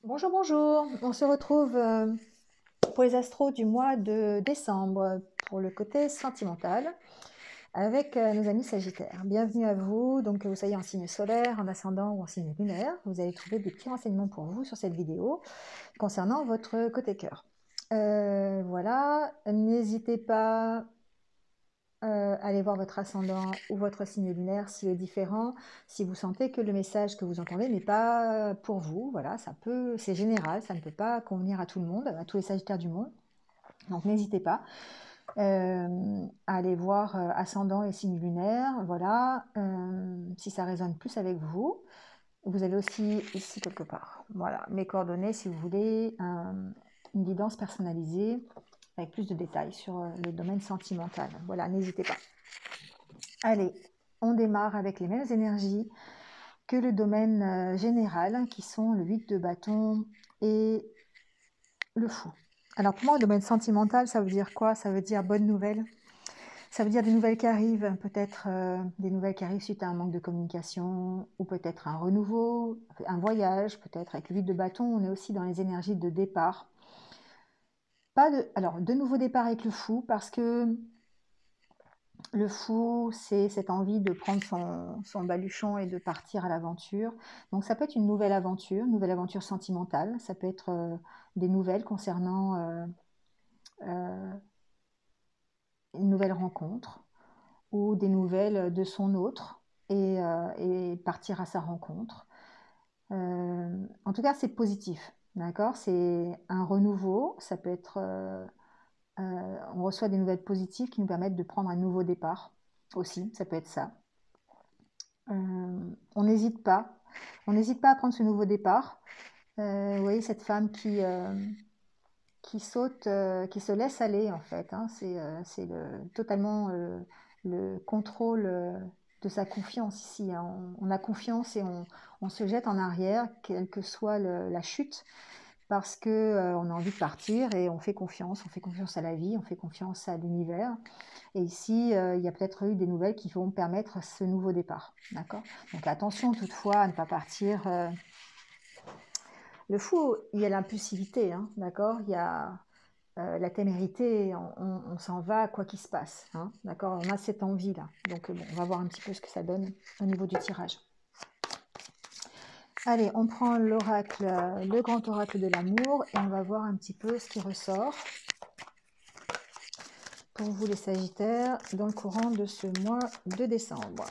Bonjour, bonjour. On se retrouve pour les astros du mois de décembre pour le côté sentimental avec nos amis Sagittaires. Bienvenue à vous, donc que vous soyez en signe solaire, en ascendant ou en signe lunaire. Vous allez trouver des petits renseignements pour vous sur cette vidéo concernant votre côté cœur. Voilà, n'hésitez pas allez voir votre ascendant ou votre signe lunaire s'il est différent, si vous sentez que le message que vous entendez n'est pas pour vous. Voilà, c'est général, ça ne peut pas convenir à tout le monde, à tous les sagittaires du monde. Donc n'hésitez pas à aller voir ascendant et signe lunaire. Voilà, si ça résonne plus avec vous. Vous avez aussi ici quelque part, voilà, mes coordonnées si vous voulez une guidance personnalisée avec plus de détails sur le domaine sentimental. Voilà, n'hésitez pas. Allez, on démarre avec les mêmes énergies que le domaine général, qui sont le 8 de bâton et le fou. Alors pour moi, le domaine sentimental, ça veut dire quoi? Ça veut dire bonne nouvelle. Ça veut dire des nouvelles qui arrivent, peut-être des nouvelles qui arrivent suite à un manque de communication, ou peut-être un renouveau, un voyage, peut-être. Avec le 8 de bâton, on est aussi dans les énergies de départ. Alors, de nouveau départ avec le fou, parce que le fou, c'est cette envie de prendre son baluchon et de partir à l'aventure. Donc ça peut être une nouvelle aventure sentimentale. Ça peut être des nouvelles concernant euh, une nouvelle rencontre ou des nouvelles de son autre et partir à sa rencontre. En tout cas, c'est positif. D'accord? C'est un renouveau. Ça peut être... on reçoit des nouvelles positives qui nous permettent de prendre un nouveau départ aussi. Ça peut être ça. On n'hésite pas. On n'hésite pas à prendre ce nouveau départ. Vous voyez cette femme qui saute, qui se laisse aller en fait. Hein. C'est totalement le contrôle de sa confiance ici. Hein. On a confiance et on se jette en arrière, quelle que soit la chute, parce que on a envie de partir et on fait confiance à la vie, on fait confiance à l'univers. Et ici, il y a peut-être eu des nouvelles qui vont permettre ce nouveau départ. D'accord? Donc attention toutefois à ne pas partir. Le fou, il y a l'impulsivité, hein, d'accord? Il y a la témérité, on s'en va quoi qu'il se passe. Hein, d'accord? On a cette envie-là. Donc bon, on va voir un petit peu ce que ça donne au niveau du tirage. Allez, on prend l'oracle, le grand oracle de l'amour, et on va voir un petit peu ce qui ressort pour vous les Sagittaires dans le courant de ce mois de décembre.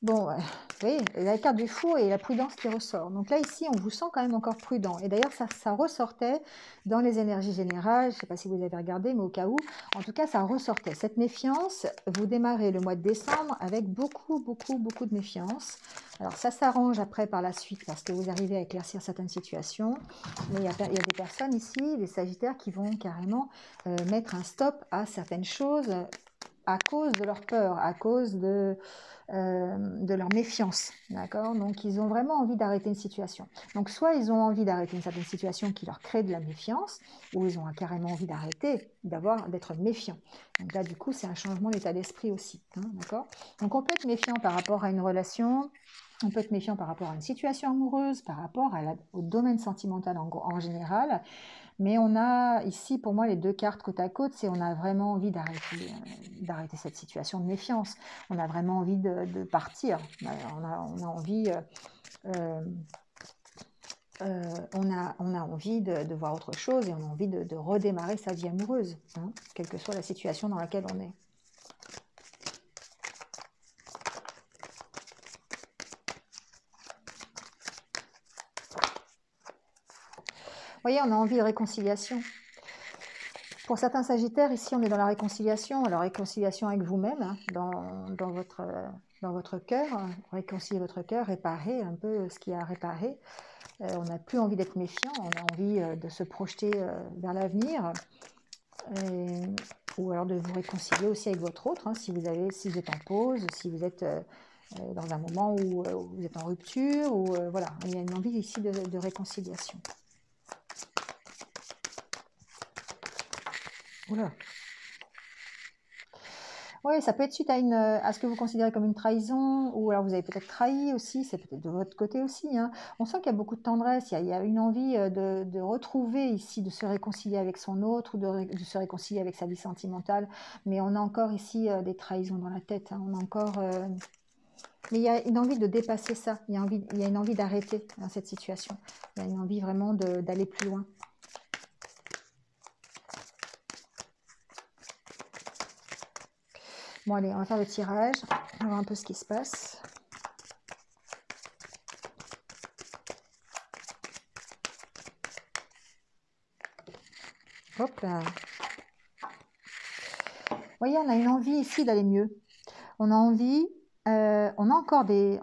Bon, vous voyez, la carte du fou et la prudence qui ressort. Donc là, ici, on vous sent quand même encore prudent. Et d'ailleurs, ça ressortait dans les énergies générales. Je ne sais pas si vous avez regardé, mais au cas où, en tout cas, ça ressortait. Cette méfiance, vous démarrez le mois de décembre avec beaucoup, beaucoup, beaucoup de méfiance. Alors, ça s'arrange après par la suite parce que vous arrivez à éclaircir certaines situations. Mais il y a des personnes ici, des Sagittaires, qui vont carrément mettre un stop à certaines choses à cause de leur peur, à cause de leur méfiance, d'accord? Donc, ils ont vraiment envie d'arrêter une situation. Donc, soit ils ont envie d'arrêter une certaine situation qui leur crée de la méfiance, ou ils ont carrément envie d'arrêter d'être méfiants. Donc là, du coup, c'est un changement d'état d'esprit aussi, hein, d'accord? Donc, on peut être méfiant par rapport à une relation, on peut être méfiant par rapport à une situation amoureuse, par rapport au domaine sentimental en général, mais on a ici, pour moi, les deux cartes côte à côte, c'est on a vraiment envie d'arrêter cette situation de méfiance. On a vraiment envie de partir. On a envie, on a envie de voir autre chose et on a envie de redémarrer sa vie amoureuse, hein, quelle que soit la situation dans laquelle on est. Vous voyez, on a envie de réconciliation. Pour certains Sagittaires, ici, on est dans la réconciliation. Alors, réconciliation avec vous-même, hein, dans votre cœur. Réconcilier votre cœur, réparer un peu ce qu'il y a à réparer. On n'a plus envie d'être méfiant, on a envie de se projeter vers l'avenir. Ou alors de vous réconcilier aussi avec votre autre, hein, si vous êtes en pause, si vous êtes dans un moment où vous êtes en rupture. Ou voilà, il y a une envie ici de réconciliation. Oula. Oui, ça peut être suite à ce que vous considérez comme une trahison, ou alors vous avez peut-être trahi aussi, c'est peut-être de votre côté aussi, hein. On sent qu'il y a beaucoup de tendresse, il y a une envie de retrouver ici, de se réconcilier avec son autre, ou de se réconcilier avec sa vie sentimentale. Mais on a encore ici des trahisons dans la tête, hein. On a encore, mais il y a une envie de dépasser ça, il y a une envie d'arrêter dans cette situation. Il y a une envie vraiment d'aller plus loin. Bon, allez, on va faire le tirage, on va voir un peu ce qui se passe. Hop là. Vous voyez, on a une envie ici d'aller mieux. On a envie, on a encore des...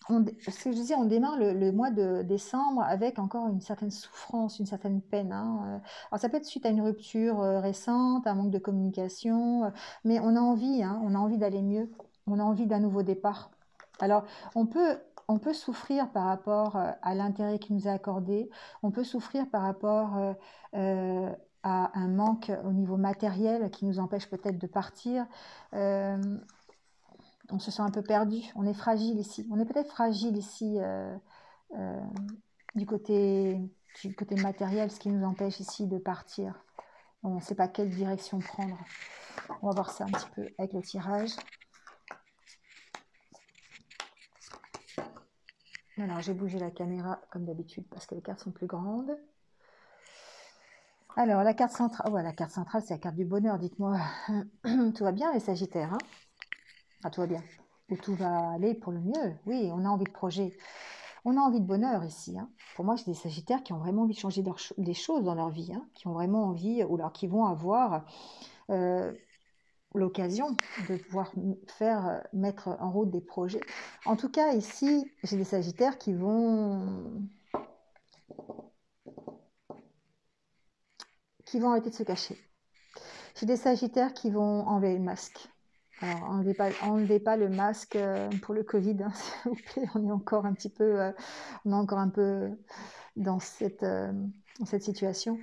ce que je disais, on démarre le mois de décembre avec encore une certaine souffrance, une certaine peine, hein. Alors ça peut être suite à une rupture récente, un manque de communication, mais on a envie, hein, on a envie d'aller mieux, on a envie d'un nouveau départ. Alors on peut souffrir par rapport à l'intérêt qui nous est accordé, on peut souffrir par rapport à un manque au niveau matériel qui nous empêche peut-être de partir. Euh, on se sent un peu perdu, on est fragile ici. On est peut-être fragile ici euh, du côté, du côté matériel, ce qui nous empêche ici de partir. On ne sait pas quelle direction prendre. On va voir ça un petit peu avec le tirage. Alors, j'ai bougé la caméra comme d'habitude parce que les cartes sont plus grandes. Alors, la carte centrale, la carte centrale, c'est la carte du bonheur, dites-moi. Tout va bien, les Sagittaires, hein? Ah, tout va bien. Ou tout va aller pour le mieux. Oui, on a envie de projet. On a envie de bonheur ici, hein. Pour moi, c'est des Sagittaires qui ont vraiment envie de changer des choses dans leur vie, hein, qui ont vraiment envie, ou alors qui vont avoir l'occasion de pouvoir mettre en route des projets. En tout cas, ici, j'ai des Sagittaires qui vont arrêter de se cacher. J'ai des Sagittaires qui vont enlever le masque. Alors, enlevez pas le masque pour le Covid, hein, s'il vous plaît. On est encore un petit peu, dans cette situation.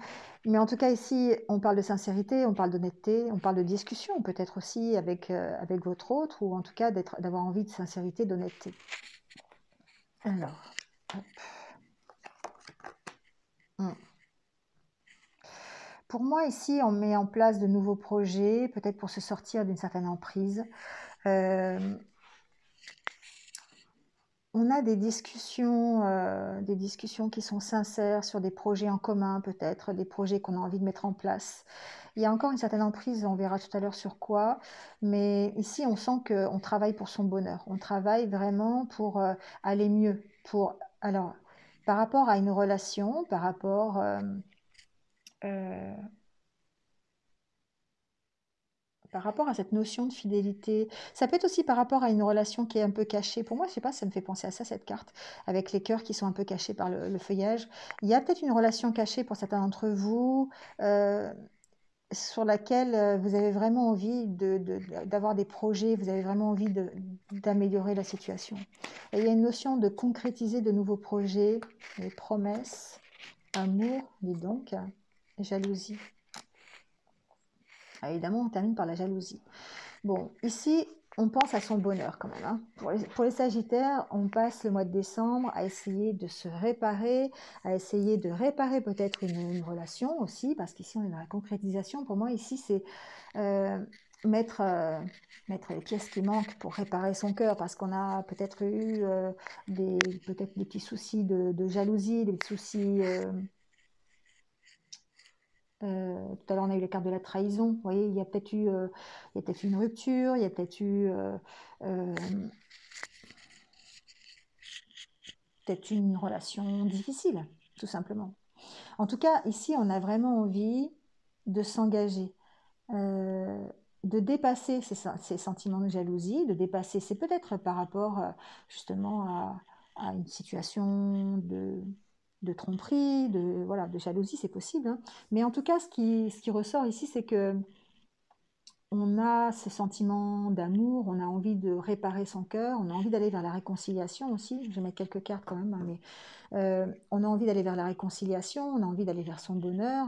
Mais en tout cas, ici, on parle de sincérité, on parle d'honnêteté, on parle de discussion, peut-être aussi avec votre autre, ou en tout cas d'avoir envie de sincérité, d'honnêteté. Alors, hop. Pour moi, ici, on met en place de nouveaux projets, peut-être pour se sortir d'une certaine emprise. On a des discussions qui sont sincères sur des projets en commun, peut-être, des projets qu'on a envie de mettre en place. Il y a encore une certaine emprise, on verra tout à l'heure sur quoi, mais ici, on sent qu'on travaille pour son bonheur. On travaille vraiment pour aller mieux. Alors, par rapport à une relation, par rapport à cette notion de fidélité, ça peut être aussi par rapport à une relation qui est un peu cachée. Pour moi, je sais pas, ça me fait penser à ça, cette carte, avec les cœurs qui sont un peu cachés par le feuillage. Il y a peut-être une relation cachée pour certains d'entre vous, sur laquelle vous avez vraiment envie d'avoir des projets, vous avez vraiment envie d'améliorer la situation. Et il y a une notion de concrétiser de nouveaux projets, des promesses, amour, dis donc, jalousie. Ah, évidemment, on termine par la jalousie. Bon, ici, on pense à son bonheur quand même, hein. Pour les Sagittaires, on passe le mois de décembre à essayer de se réparer, à essayer de réparer peut-être une relation aussi, parce qu'ici, on est dans la concrétisation. Pour moi, ici, c'est mettre les pièces qui manquent pour réparer son cœur, parce qu'on a peut-être eu peut-être des petits soucis de jalousie, des petits soucis... tout à l'heure, on a eu les cartes de la trahison. Vous voyez, il y a peut-être eu une rupture, il y a peut-être eu une relation difficile, tout simplement. En tout cas, ici, on a vraiment envie de s'engager, de dépasser ces sentiments de jalousie, de dépasser, c'est peut-être par rapport justement à une situation de tromperie, de jalousie, c'est possible, hein. Mais en tout cas, ce qui ressort ici, c'est que on a ce sentiment d'amour, on a envie de réparer son cœur, on a envie d'aller vers la réconciliation aussi. Je vais mettre quelques cartes quand même, hein, mais on a envie d'aller vers la réconciliation, on a envie d'aller vers son bonheur,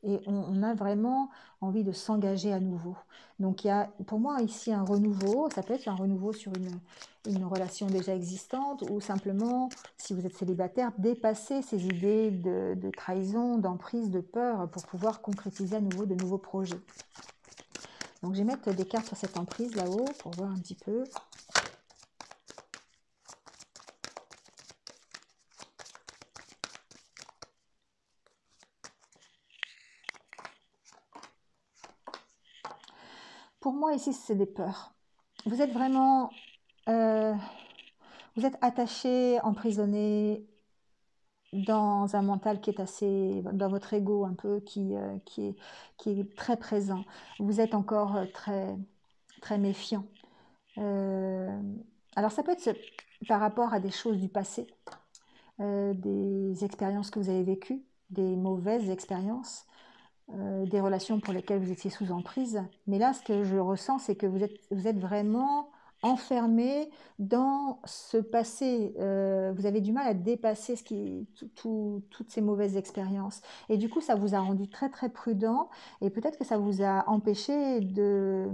et on a vraiment envie de s'engager à nouveau. Donc il y a pour moi ici un renouveau, ça peut être un renouveau sur une relation déjà existante ou simplement, si vous êtes célibataire, dépasser ces idées de trahison, d'emprise, de peur pour pouvoir concrétiser à nouveau de nouveaux projets. Donc je vais mettre des cartes sur cette emprise là-haut pour voir un petit peu. Pour moi ici c'est des peurs. Vous êtes vraiment... vous êtes attaché, emprisonné dans un mental qui est assez... dans votre ego un peu, qui est très présent. Vous êtes encore très, très méfiant. Alors ça peut être par rapport à des choses du passé, des expériences que vous avez vécues, des mauvaises expériences, des relations pour lesquelles vous étiez sous emprise. Mais là, ce que je ressens, c'est que vous êtes vraiment enfermé dans ce passé. Vous avez du mal à dépasser toutes ces mauvaises expériences. Et du coup, ça vous a rendu très très prudent et peut-être que ça vous a empêché de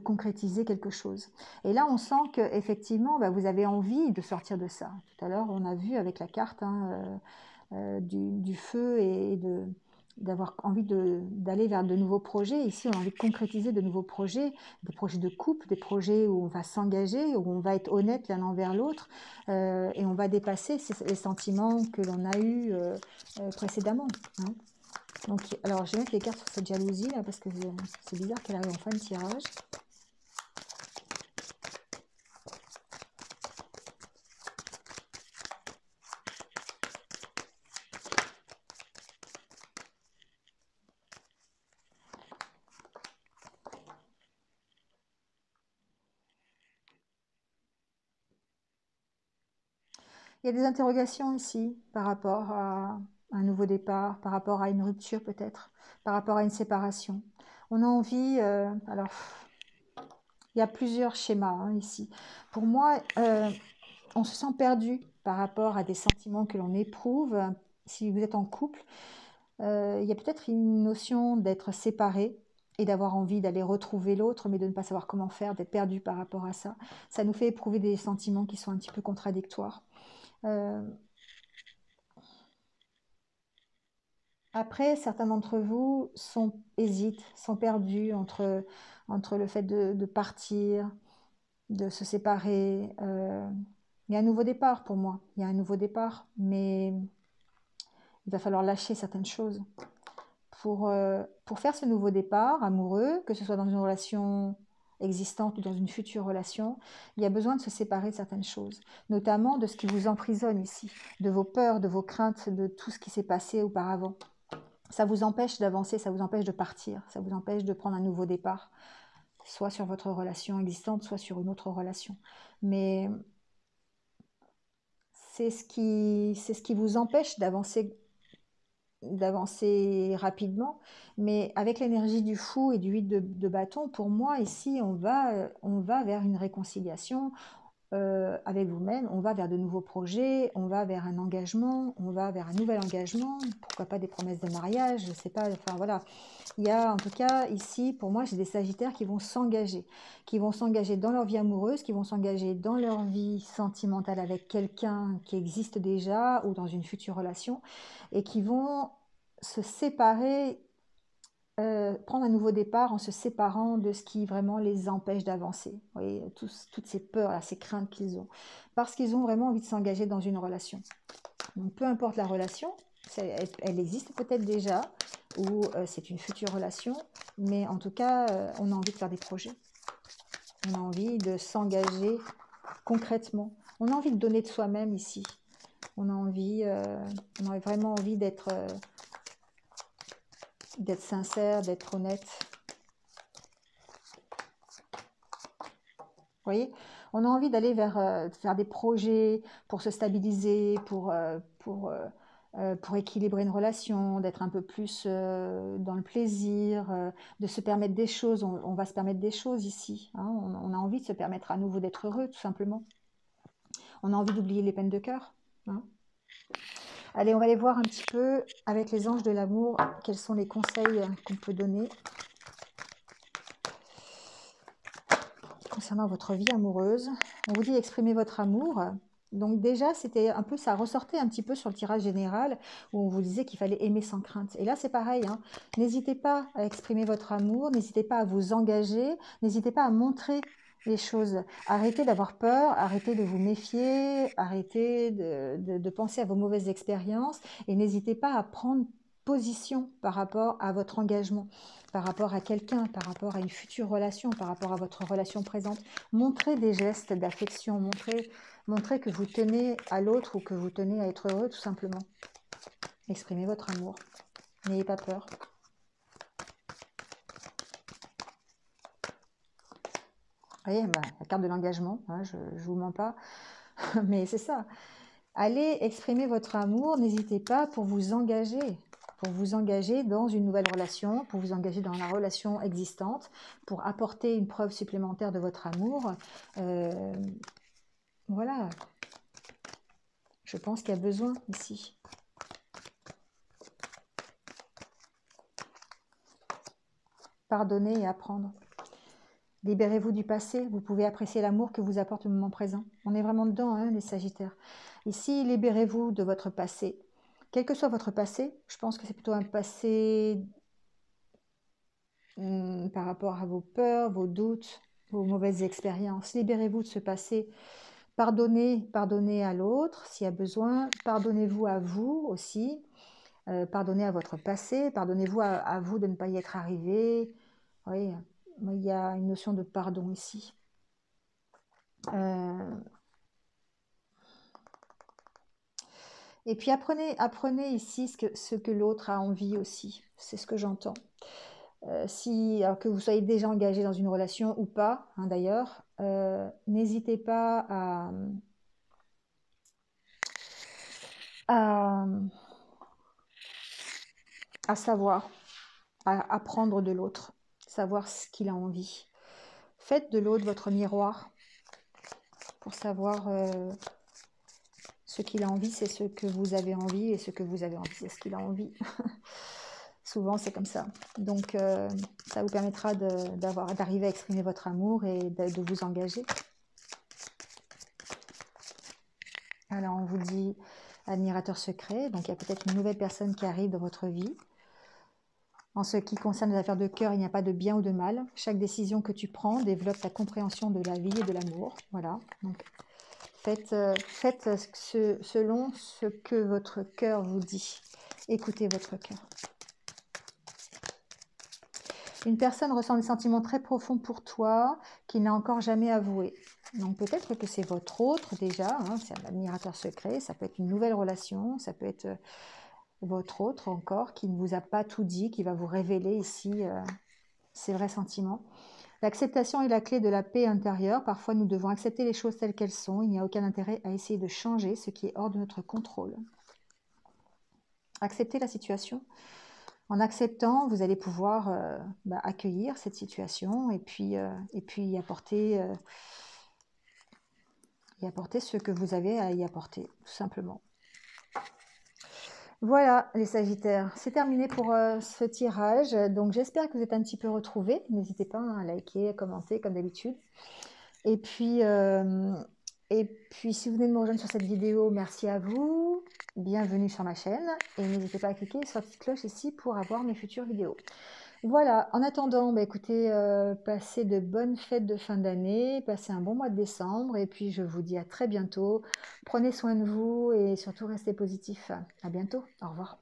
concrétiser quelque chose. Et là, on sent qu'effectivement, vous avez envie de sortir de ça. Tout à l'heure, on a vu avec la carte du feu et d'avoir envie d'aller vers de nouveaux projets. Ici, on a envie de concrétiser de nouveaux projets, des projets de couple, des projets où on va s'engager, où on va être honnête l'un envers l'autre, et on va dépasser les sentiments que l'on a eus précédemment. Hein. Donc, alors, je vais mettre les cartes sur cette jalousie, là, parce que c'est bizarre qu'elle arrive en fin de tirage. Il y a des interrogations ici par rapport à un nouveau départ, par rapport à une rupture peut-être, par rapport à une séparation. On a envie, alors il y a plusieurs schémas ici. Pour moi, on se sent perdu par rapport à des sentiments que l'on éprouve. Si vous êtes en couple, il y a peut-être une notion d'être séparé et d'avoir envie d'aller retrouver l'autre, mais de ne pas savoir comment faire, d'être perdu par rapport à ça. Ça nous fait éprouver des sentiments qui sont un petit peu contradictoires. Après, certains d'entre vous hésitent, sont perdus entre le fait de partir, de se séparer. Il y a un nouveau départ pour moi. Il y a un nouveau départ, mais il va falloir lâcher certaines choses. Pour faire ce nouveau départ amoureux, que ce soit dans une relation existante ou dans une future relation, il y a besoin de se séparer de certaines choses, notamment de ce qui vous emprisonne ici, de vos peurs, de vos craintes, de tout ce qui s'est passé auparavant. Ça vous empêche d'avancer, ça vous empêche de partir, ça vous empêche de prendre un nouveau départ, soit sur votre relation existante, soit sur une autre relation. Mais c'est ce qui vous empêche d'avancer rapidement, mais avec l'énergie du fou et du 8 de bâton, pour moi, ici, on va vers une réconciliation avec vous-même, on va vers de nouveaux projets, on va vers un engagement, on va vers un nouvel engagement, pourquoi pas des promesses de mariage, je ne sais pas, enfin voilà. Il y a en tout cas ici, pour moi, j'ai des sagittaires qui vont s'engager dans leur vie amoureuse, qui vont s'engager dans leur vie sentimentale avec quelqu'un qui existe déjà ou dans une future relation, et qui vont se séparer, prendre un nouveau départ en se séparant de ce qui vraiment les empêche d'avancer. Vous voyez, toutes ces peurs, là, ces craintes qu'ils ont. Parce qu'ils ont vraiment envie de s'engager dans une relation. Donc peu importe la relation, elle existe peut-être déjà, ou c'est une future relation, mais en tout cas, on a envie de faire des projets. On a envie de s'engager concrètement. On a envie de donner de soi-même ici. On a vraiment envie d'être sincère, d'être honnête. Vous voyez, on a envie d'aller vers faire des projets pour se stabiliser, pour pour équilibrer une relation, d'être un peu plus dans le plaisir, de se permettre des choses. On va se permettre des choses ici, hein. On a envie de se permettre à nouveau d'être heureux, tout simplement. On a envie d'oublier les peines de cœur, hein. Allez, on va aller voir un petit peu avec les anges de l'amour quels sont les conseils qu'on peut donner concernant votre vie amoureuse. On vous dit exprimer votre amour. Donc déjà, c'était un peu, ça ressortait un petit peu sur le tirage général où on vous disait qu'il fallait aimer sans crainte. Et là, c'est pareil, hein. N'hésitez pas à exprimer votre amour, n'hésitez pas à vous engager, n'hésitez pas à montrer les choses. Arrêtez d'avoir peur, arrêtez de vous méfier, arrêtez de penser à vos mauvaises expériences et n'hésitez pas à prendre position par rapport à votre engagement, par rapport à quelqu'un, par rapport à une future relation, par rapport à votre relation présente. Montrez des gestes d'affection, montrez que vous tenez à l'autre ou que vous tenez à être heureux, tout simplement. Exprimez votre amour. N'ayez pas peur. Vous voyez, la carte de l'engagement, hein, je ne vous mens pas, mais c'est ça. Allez exprimer votre amour, n'hésitez pas pour vous engager dans une nouvelle relation, pour vous engager dans la relation existante, pour apporter une preuve supplémentaire de votre amour. Voilà, je pense qu'il y a besoin ici. Pardonner et apprendre. Libérez-vous du passé, vous pouvez apprécier l'amour que vous apporte le moment présent. On est vraiment dedans, hein, les Sagittaires. Ici, libérez-vous de votre passé. Quel que soit votre passé, je pense que c'est plutôt un passé par rapport à vos peurs, vos doutes, vos mauvaises expériences. Libérez-vous de ce passé. Pardonnez à l'autre s'il y a besoin. Pardonnez-vous à vous aussi. Pardonnez à votre passé. Pardonnez-vous à vous de ne pas y être arrivé. Oui, il y a une notion de pardon ici. Et puis apprenez ici ce que l'autre a envie aussi. C'est ce que j'entends. Alors que vous soyez déjà engagé dans une relation ou pas, hein, d'ailleurs, n'hésitez pas à savoir, à apprendre de l'autre, savoir ce qu'il a envie. Faites de l'autre votre miroir pour savoir ce qu'il a envie, c'est ce que vous avez envie, et ce que vous avez envie, c'est ce qu'il a envie. Souvent, c'est comme ça. Donc, ça vous permettra d'arriver à exprimer votre amour et de vous engager. Alors, on vous dit admirateur secret. Donc, il y a peut-être une nouvelle personne qui arrive dans votre vie. En ce qui concerne les affaires de cœur, il n'y a pas de bien ou de mal. Chaque décision que tu prends développe ta compréhension de la vie et de l'amour. Voilà. Donc, faites selon ce que votre cœur vous dit. Écoutez votre cœur. Une personne ressent des sentiments très profonds pour toi qu'il n'a encore jamais avoué. Donc peut-être que c'est votre autre déjà, hein, c'est un admirateur secret, ça peut être une nouvelle relation, ça peut être votre autre encore qui ne vous a pas tout dit, qui va vous révéler ici ses vrais sentiments. L'acceptation est la clé de la paix intérieure. Parfois nous devons accepter les choses telles qu'elles sont. Il n'y a aucun intérêt à essayer de changer ce qui est hors de notre contrôle. Accepter la situation. En acceptant, vous allez pouvoir accueillir cette situation et puis y apporter ce que vous avez à y apporter, tout simplement. Voilà les Sagittaires, c'est terminé pour ce tirage. Donc j'espère que vous êtes un petit peu retrouvés. N'hésitez pas à liker, à commenter comme d'habitude. Et puis si vous venez de me rejoindre sur cette vidéo, merci à vous. Bienvenue sur ma chaîne. Et n'hésitez pas à cliquer sur la petite cloche ici pour avoir mes futures vidéos. Voilà, en attendant, écoutez, passez de bonnes fêtes de fin d'année, passez un bon mois de décembre. Et puis je vous dis à très bientôt. Prenez soin de vous et surtout restez positifs. À bientôt, au revoir.